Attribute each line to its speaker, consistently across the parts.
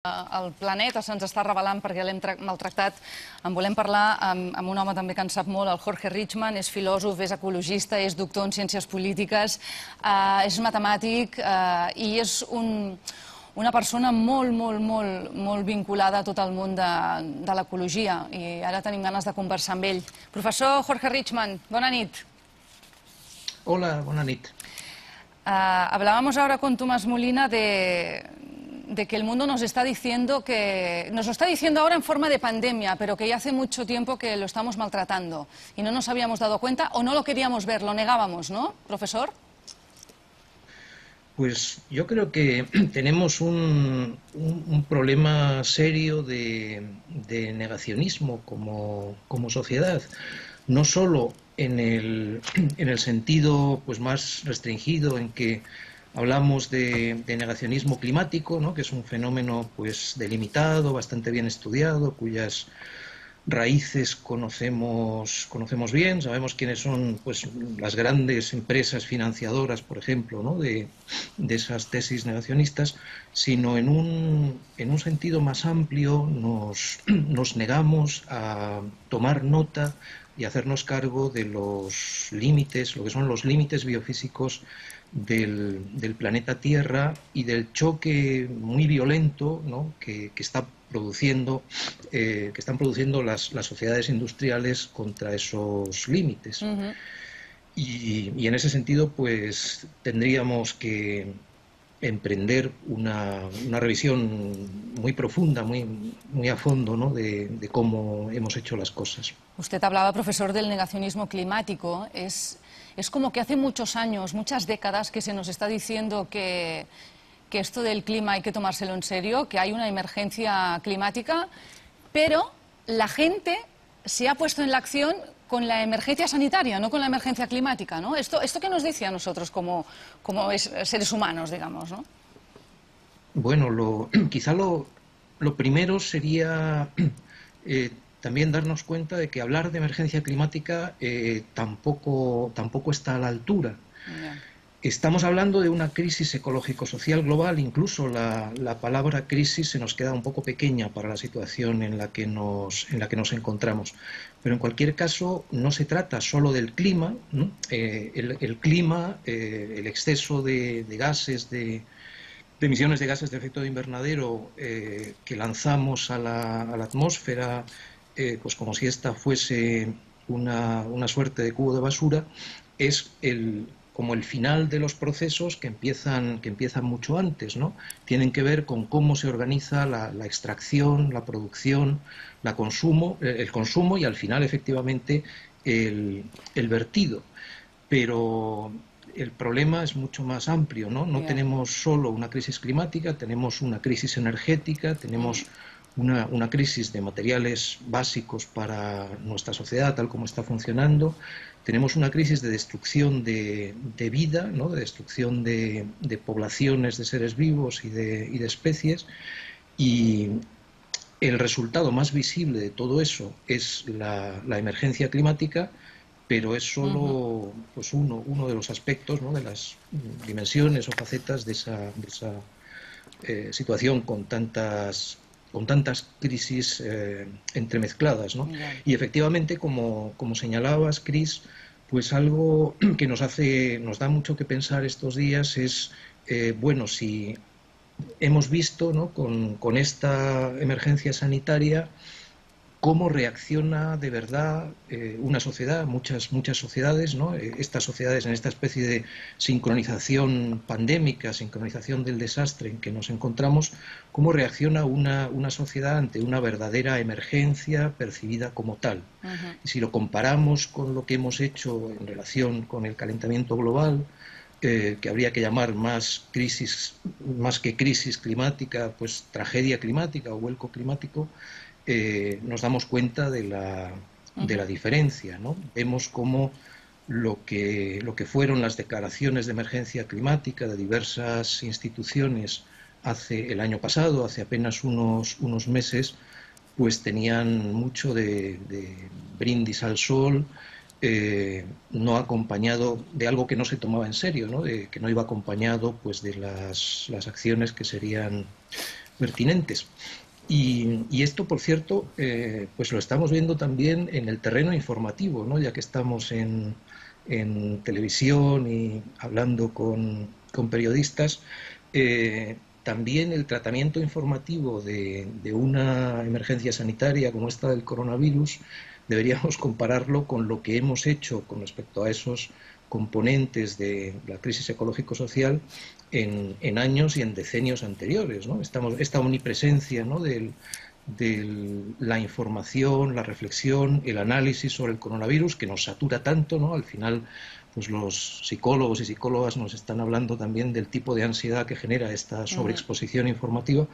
Speaker 1: El planeta se'ns està revelant perquè l'hem maltractat. En volem parlar amb un home també que en sap molt, el Jorge Richman. És filòsof, és ecologista, és doctor en ciències polítiques, és matemàtic i és una persona molt vinculada a tot el món de l'ecologia. I ara tenim ganes de conversar amb ell. Professor Jorge Richman, bona nit.
Speaker 2: Hola, buena nit.
Speaker 1: Hablábamos ahora con Tomás Molina de que el mundo nos está diciendo nos lo está diciendo ahora en forma de pandemia, pero que ya hace mucho tiempo que lo estamos maltratando y no nos habíamos dado cuenta o no lo queríamos ver, lo negábamos, ¿no, profesor?
Speaker 2: Pues yo creo que tenemos un problema serio de negacionismo como sociedad, no solo en el sentido pues más restringido en que hablamos de negacionismo climático, ¿no? Que es un fenómeno pues delimitado, bastante bien estudiado, cuyas raíces conocemos bien, sabemos quiénes son pues las grandes empresas financiadoras, por ejemplo, ¿no? de esas tesis negacionistas, sino en un sentido más amplio nos negamos a tomar nota y hacernos cargo de los límites, lo que son los límites biofísicos del planeta Tierra y del choque muy violento, ¿no? que están produciendo las sociedades industriales contra esos límites. Y en ese sentido, pues tendríamos que emprender una revisión muy profunda, muy a fondo, ¿no? de cómo hemos hecho las cosas.
Speaker 1: Usted hablaba, profesor, del negacionismo climático. Es como que hace muchos años, muchas décadas, que se nos está diciendo que esto del clima hay que tomárselo en serio, que hay una emergencia climática, pero la gente se ha puesto en la acción con la emergencia sanitaria, no con la emergencia climática, ¿no? ¿Esto qué nos dice a nosotros como seres humanos, digamos, ¿no?
Speaker 2: Bueno, quizá lo primero sería también darnos cuenta de que hablar de emergencia climática tampoco está a la altura. Estamos hablando de una crisis ecológico-social global, incluso la palabra crisis se nos queda un poco pequeña para la situación en la que nos encontramos. Pero en cualquier caso no se trata solo del clima, ¿no? El clima, el exceso de gases, de emisiones de gases de efecto de invernadero que lanzamos a la atmósfera, pues como si esta fuese una suerte de cubo de basura, es como el final de los procesos que empiezan mucho antes, ¿no? Tienen que ver con cómo se organiza la extracción, la producción, el consumo y al final efectivamente el vertido. Pero el problema es mucho más amplio, ¿no? No tenemos solo una crisis climática, tenemos una crisis energética, tenemos una crisis de materiales básicos para nuestra sociedad tal como está funcionando, tenemos una crisis de destrucción de vida, ¿no? De destrucción de poblaciones de seres vivos y de especies, y el resultado más visible de todo eso es la emergencia climática, pero es solo pues uno de los aspectos, ¿no? De las dimensiones o facetas de esa situación con tantas crisis entremezcladas, ¿no? Y efectivamente, como señalabas, Cris, pues algo que nos da mucho que pensar estos días es, bueno, si hemos visto, ¿no? con esta emergencia sanitaria, cómo reacciona de verdad una sociedad, muchas sociedades, ¿no? Estas sociedades en esta especie de sincronización pandémica, sincronización del desastre en que nos encontramos, cómo reacciona una sociedad ante una verdadera emergencia percibida como tal. Y si lo comparamos con lo que hemos hecho en relación con el calentamiento global, que habría que llamar más que crisis climática, pues tragedia climática o vuelco climático, nos damos cuenta de la diferencia, ¿no? Vemos cómo lo que fueron las declaraciones de emergencia climática de diversas instituciones el año pasado, hace apenas unos meses, pues tenían mucho de brindis al sol, no acompañado de algo que no se tomaba en serio, ¿no? Que no iba acompañado pues de las acciones que serían pertinentes. Y esto, por cierto, pues lo estamos viendo también en el terreno informativo, ¿no? Ya que estamos en televisión y hablando con periodistas, también el tratamiento informativo de una emergencia sanitaria como esta del coronavirus deberíamos compararlo con lo que hemos hecho con respecto a esos componentes de la crisis ecológico-social en años y en decenios anteriores, ¿no? Esta omnipresencia, ¿no?, de la información, la reflexión, el análisis sobre el coronavirus que nos satura tanto, ¿no? Al final, pues los psicólogos y psicólogas nos están hablando también del tipo de ansiedad que genera esta sobreexposición informativa.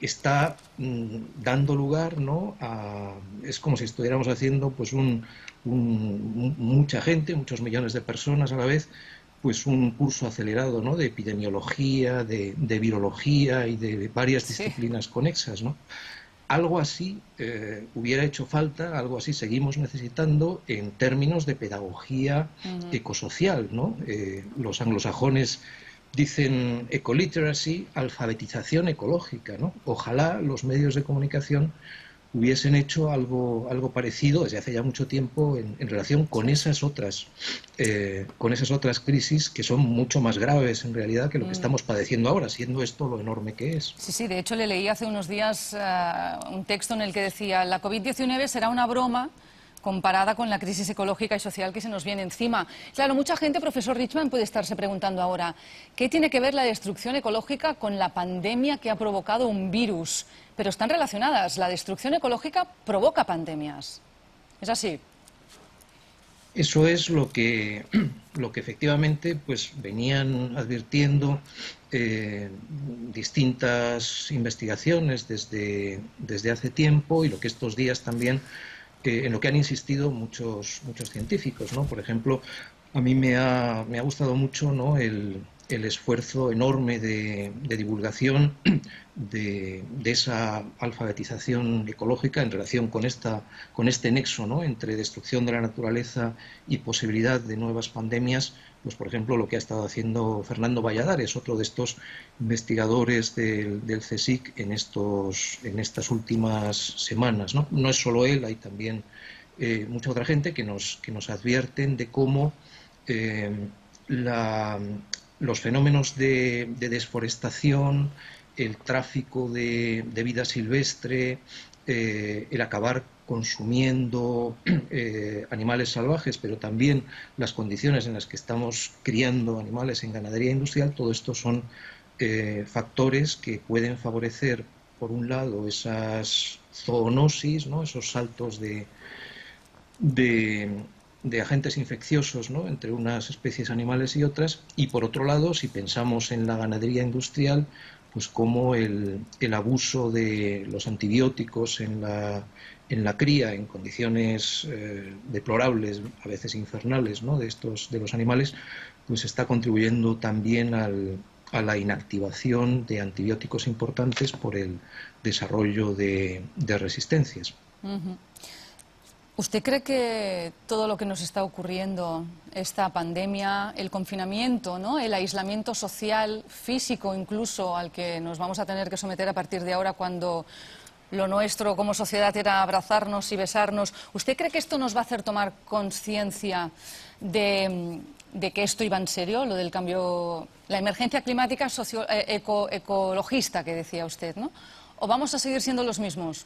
Speaker 2: Está dando lugar, ¿no?, es como si estuviéramos haciendo pues mucha gente, muchos millones de personas a la vez, pues un curso acelerado, ¿no?, de epidemiología, de virología y de varias disciplinas conexas, ¿no? Algo así hubiera hecho falta, algo así seguimos necesitando en términos de pedagogía ecosocial, ¿no? Los anglosajones dicen ecoliteracy, alfabetización ecológica, ¿no? Ojalá los medios de comunicación hubiesen hecho algo parecido desde hace ya mucho tiempo en relación con esas otras crisis que son mucho más graves en realidad que lo que estamos padeciendo ahora, siendo esto lo enorme que es.
Speaker 1: Sí, sí, de hecho le leí hace unos días un texto en el que decía la COVID-19 será una broma comparada con la crisis ecológica y social que se nos viene encima. Claro, mucha gente, profesor Richman, puede estarse preguntando ahora, ¿qué tiene que ver la destrucción ecológica con la pandemia que ha provocado un virus? Pero están relacionadas. La destrucción ecológica provoca pandemias. ¿Es así?
Speaker 2: Eso es lo que efectivamente pues venían advirtiendo distintas investigaciones desde hace tiempo y lo que estos días también en lo que han insistido muchos científicos, ¿no? Por ejemplo, a mí me ha gustado mucho, ¿no?, el esfuerzo enorme de divulgación de esa alfabetización ecológica en relación con este nexo, ¿no?, entre destrucción de la naturaleza y posibilidad de nuevas pandemias. Pues, por ejemplo, lo que ha estado haciendo Fernando Valladares, otro de estos investigadores del CSIC en estas últimas semanas, ¿no? No es solo él, hay también mucha otra gente que nos advierten de cómo los fenómenos de desforestación, el tráfico de vida silvestre, el acabar consumiendo animales salvajes, pero también las condiciones en las que estamos criando animales en ganadería industrial, todo esto son factores que pueden favorecer, por un lado, esas zoonosis, ¿no?, esos saltos de agentes infecciosos, ¿no?, entre unas especies animales y otras, y por otro lado, si pensamos en la ganadería industrial, pues como el abuso de los antibióticos en la cría, en condiciones deplorables, a veces infernales, ¿no?, de los animales, pues está contribuyendo también a la inactivación de antibióticos importantes por el desarrollo de resistencias.
Speaker 1: ¿Usted cree que todo lo que nos está ocurriendo, esta pandemia, el confinamiento, ¿no?, el aislamiento social, físico incluso, al que nos vamos a tener que someter a partir de ahora cuando lo nuestro como sociedad era abrazarnos y besarnos, ¿usted cree que esto nos va a hacer tomar conciencia de que esto iba en serio, lo del cambio, la emergencia climática ecologista que decía usted, ¿no? ¿O vamos a seguir siendo los mismos?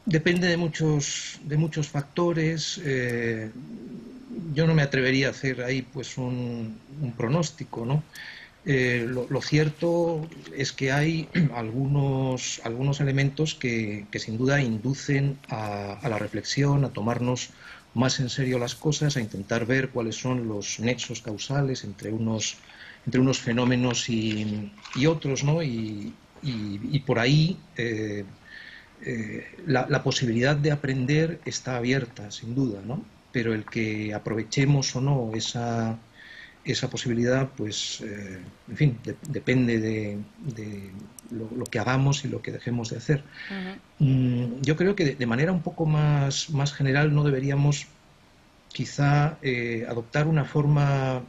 Speaker 2: Depende de muchos factores. Yo no me atrevería a hacer ahí pues un pronóstico, ¿no? Lo cierto es que hay algunos elementos que sin duda inducen a la reflexión, a tomarnos más en serio las cosas, a intentar ver cuáles son los nexos causales entre unos fenómenos y otros, ¿no? Y por ahí la posibilidad de aprender está abierta, sin duda, ¿no? Pero el que aprovechemos o no esa posibilidad, pues, en fin, depende de lo que hagamos y lo que dejemos de hacer. Yo creo que de manera un poco más general no deberíamos quizá adoptar una forma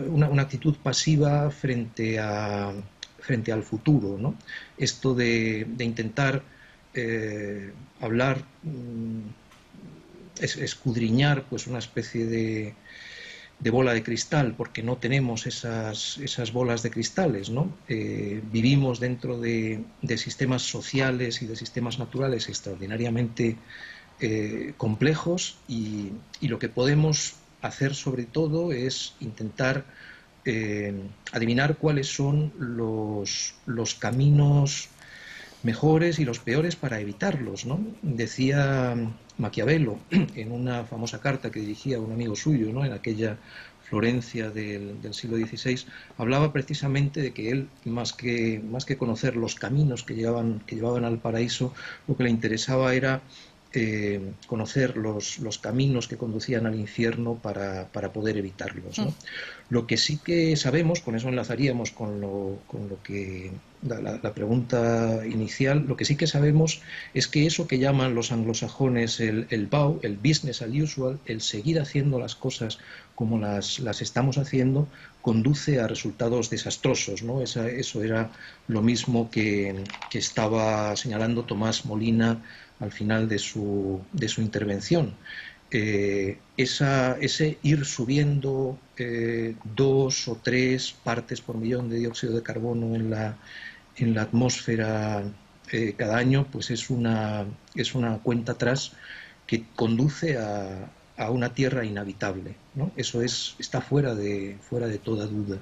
Speaker 2: una actitud pasiva frente al futuro, ¿no? Esto de intentar hablar, escudriñar pues una especie de bola de cristal, porque no tenemos esas bolas de cristales, ¿no? Vivimos dentro de sistemas sociales y de sistemas naturales extraordinariamente complejos y lo que podemos hacer sobre todo es intentar adivinar cuáles son los caminos mejores y los peores para evitarlos, ¿no? Decía Maquiavelo en una famosa carta que dirigía a un amigo suyo, ¿no? En aquella Florencia del siglo XVI, hablaba precisamente de que él, más que conocer los caminos que llevaban al paraíso, lo que le interesaba era conocer los caminos que conducían al infierno para poder evitarlos, ¿no? Lo que sí que sabemos, con eso enlazaríamos con lo que la pregunta inicial, lo que sí que sabemos es que eso que llaman los anglosajones el BAU, el business as usual, el seguir haciendo las cosas como las estamos haciendo, conduce a resultados desastrosos, ¿no? Eso era lo mismo que estaba señalando Tomás Molina al final de su intervención. Ese ir subiendo 2 o 3 partes por millón de dióxido de carbono en la atmósfera cada año, pues es una cuenta atrás que conduce a una tierra inhabitable, ¿no? Eso está fuera de toda duda.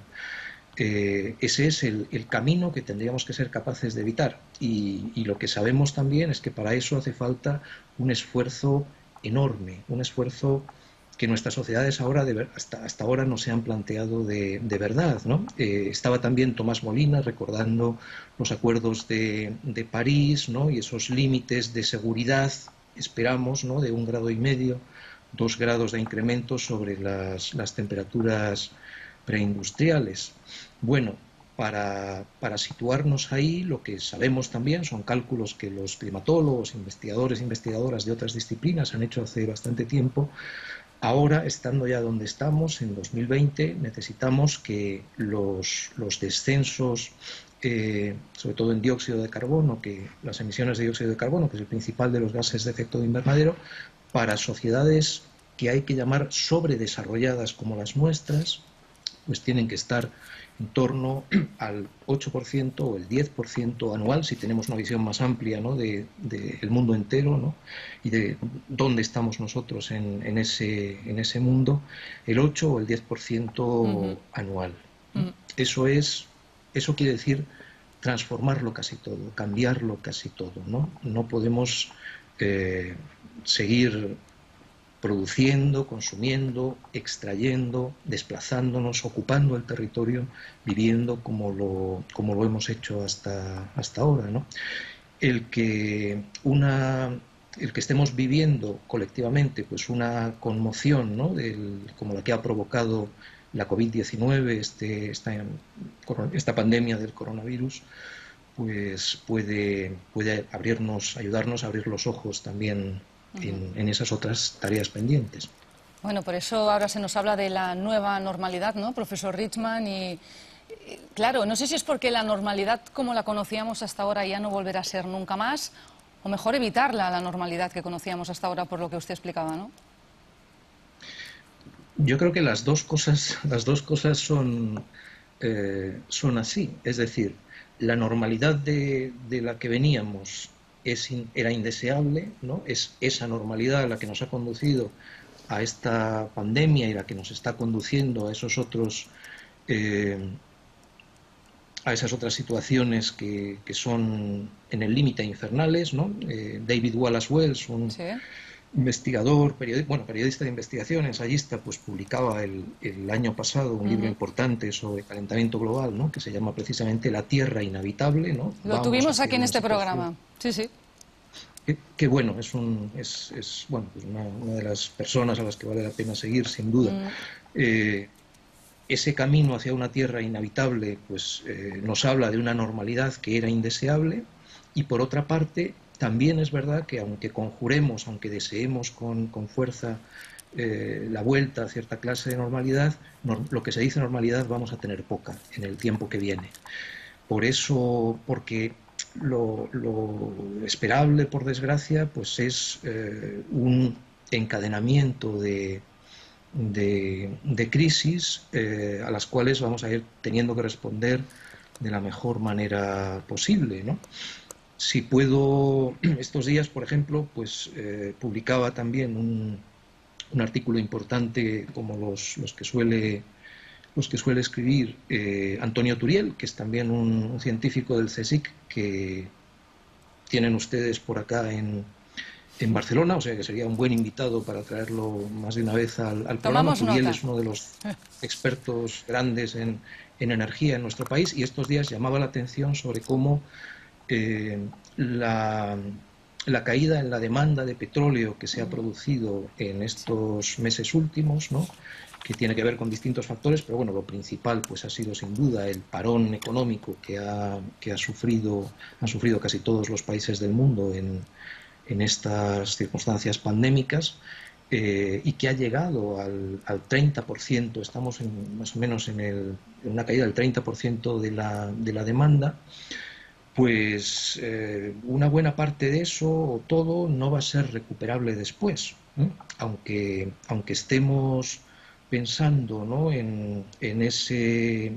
Speaker 2: Ese es el camino que tendríamos que ser capaces de evitar y lo que sabemos también es que para eso hace falta un esfuerzo enorme, un esfuerzo que nuestras sociedades ahora hasta ahora no se han planteado de verdad, ¿no? Estaba también Tomás Molina recordando los acuerdos de París, ¿no? Y esos límites de seguridad, esperamos, ¿no? De 1,5 grados, 2 grados de incremento sobre las temperaturas preindustriales. Bueno, para situarnos ahí, lo que sabemos también son cálculos que los climatólogos, investigadores e investigadoras de otras disciplinas han hecho hace bastante tiempo. Ahora, estando ya donde estamos, en 2020, necesitamos que los descensos, sobre todo en dióxido de carbono, que las emisiones de dióxido de carbono, que es el principal de los gases de efecto invernadero, para sociedades que hay que llamar sobredesarrolladas como las nuestras, pues tienen que estar en torno al 8% o el 10% anual, si tenemos una visión más amplia, ¿no? del mundo entero, ¿no? Y de dónde estamos nosotros en ese mundo, el 8 o el 10% anual. Eso quiere decir transformarlo casi todo, cambiarlo casi todo, ¿no? No podemos seguir produciendo, consumiendo, extrayendo, desplazándonos, ocupando el territorio, viviendo como lo hemos hecho hasta ahora, ¿no? El que estemos viviendo colectivamente pues una conmoción, ¿no? Como la que ha provocado la COVID-19, esta pandemia del coronavirus, pues puede ayudarnos a abrir los ojos también en esas otras tareas pendientes.
Speaker 1: Bueno, por eso ahora se nos habla de la nueva normalidad, ¿no, profesor Richman? Y claro, no sé si es porque la normalidad como la conocíamos hasta ahora ya no volverá a ser nunca más, o mejor evitarla, la normalidad que conocíamos hasta ahora, por lo que usted explicaba, ¿no?
Speaker 2: Yo creo que las dos cosas son así. Es decir, la normalidad de la que veníamos era indeseable, ¿no? Es esa normalidad la que nos ha conducido a esta pandemia y la que nos está conduciendo a esas otras situaciones que son en el límite infernales, ¿no? David Wallace Wells, un investigador, periodista de investigación, ensayista, pues publicaba el año pasado un libro importante sobre calentamiento global, ¿no? Que se llama precisamente La Tierra Inhabitable, ¿no?
Speaker 1: Lo tuvimos aquí en este programa, sí.
Speaker 2: Que bueno, es una de las personas a las que vale la pena seguir, sin duda. Ese camino hacia una tierra inhabitable pues nos habla de una normalidad que era indeseable y por otra parte también es verdad que aunque conjuremos, aunque deseemos con fuerza la vuelta a cierta clase de normalidad, lo que se dice normalidad vamos a tener poca en el tiempo que viene. Por eso, porque lo esperable, por desgracia, pues es un encadenamiento de crisis a las cuales vamos a ir teniendo que responder de la mejor manera posible, ¿no? Si puedo, estos días, por ejemplo, pues publicaba también un artículo importante como los que suele escribir Antonio Turiel, que es también un científico del CSIC que tienen ustedes por acá en Barcelona, o sea que sería un buen invitado para traerlo más de una vez al programa.
Speaker 1: Tomamos
Speaker 2: Turiel
Speaker 1: nota.
Speaker 2: es uno de los expertos grandes en energía en nuestro país, y estos días llamaba la atención sobre cómo la caída en la demanda de petróleo que se ha producido en estos meses últimos, ¿no?, que tiene que ver con distintos factores, pero bueno, lo principal pues ha sido sin duda el parón económico que han sufrido casi todos los países del mundo en estas circunstancias pandémicas, y que ha llegado al 30%, estamos más o menos en una caída del 30% de la demanda. Pues una buena parte de eso, o todo, no va a ser recuperable después, ¿eh? Aunque estemos pensando, ¿no?, en ese,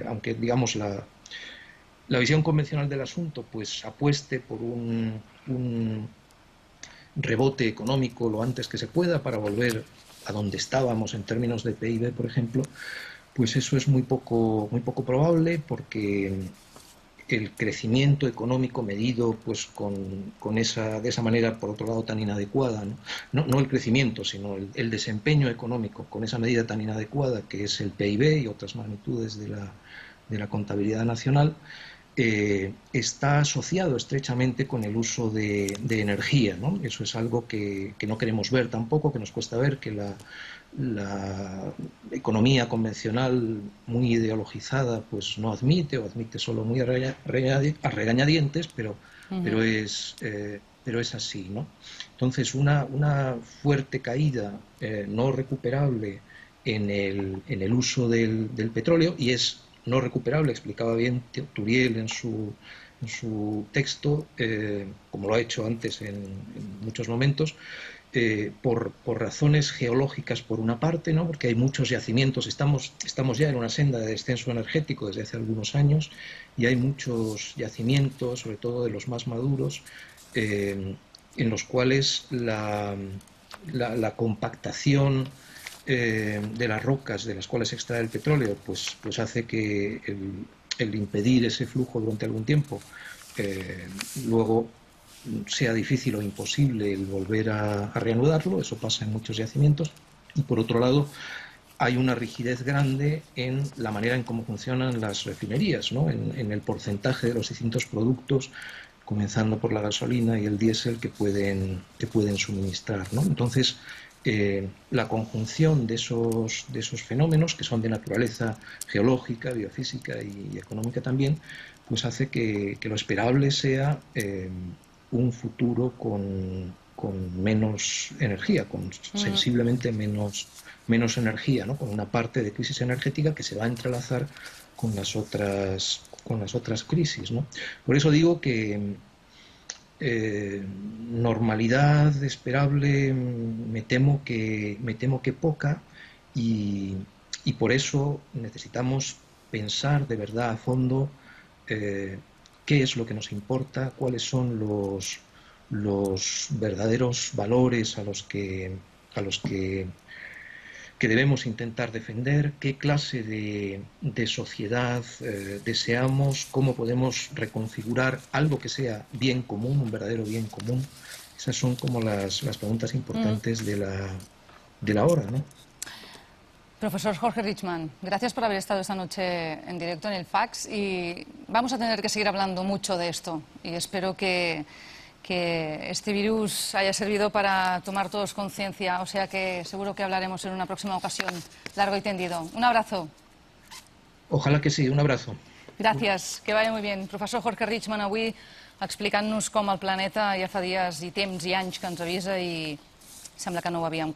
Speaker 2: aunque digamos la visión convencional del asunto pues apueste por un rebote económico lo antes que se pueda para volver a donde estábamos en términos de PIB, por ejemplo, pues eso es muy poco probable, porque el crecimiento económico medido pues de esa manera, por otro lado, tan inadecuada, no el crecimiento, sino el desempeño económico con esa medida tan inadecuada que es el PIB y otras magnitudes de la contabilidad nacional, está asociado estrechamente con el uso de energía, ¿no? Eso es algo que no queremos ver tampoco, que nos cuesta ver, que la economía convencional muy ideologizada pues no admite, o admite solo muy a regañadientes, pero es así, ¿no? Entonces una fuerte caída no recuperable en el uso del petróleo, y es no recuperable, explicaba bien Turiel en su texto, como lo ha hecho antes en muchos momentos, por razones geológicas por una parte, ¿no?, porque hay muchos yacimientos, estamos ya en una senda de descenso energético desde hace algunos años, y hay muchos yacimientos, sobre todo de los más maduros, en los cuales la compactación de las rocas de las cuales se extrae el petróleo pues hace que el impedir ese flujo durante algún tiempo luego sea difícil o imposible el volver a reanudarlo. Eso pasa en muchos yacimientos. Y por otro lado, hay una rigidez grande en la manera en cómo funcionan las refinerías, ¿no?, en el porcentaje de los distintos productos, comenzando por la gasolina y el diésel, que pueden suministrar, ¿no? Entonces, la conjunción de esos fenómenos, que son de naturaleza geológica, biofísica y económica también, pues hace que lo esperable sea un futuro con menos energía, con sensiblemente menos energía, ¿no?, con una parte de crisis energética que se va a entrelazar con las otras crisis, ¿no? Por eso digo que normalidad esperable me temo que poca, y por eso necesitamos pensar de verdad a fondo qué es lo que nos importa, cuáles son los verdaderos valores a los que debemos intentar defender, qué clase de sociedad deseamos, cómo podemos reconfigurar algo que sea bien común, un verdadero bien común. Esas son como las preguntas importantes de la hora, ¿no?
Speaker 1: Profesor Jorge Richman, gracias por haber estado esta noche en directo en el Fax, y vamos a tener que seguir hablando mucho de esto, y espero que este virus haya servido para tomar todos conciencia, o sea que seguro que hablaremos en una próxima ocasión, largo y tendido. Un abrazo.
Speaker 2: Ojalá que sí, un abrazo.
Speaker 1: Gràcies, que vagi molt bé. Professor Jorge Richman avui explicant-nos com el planeta ja fa dies i temps i anys que ens avisa, i sembla que no ho havíem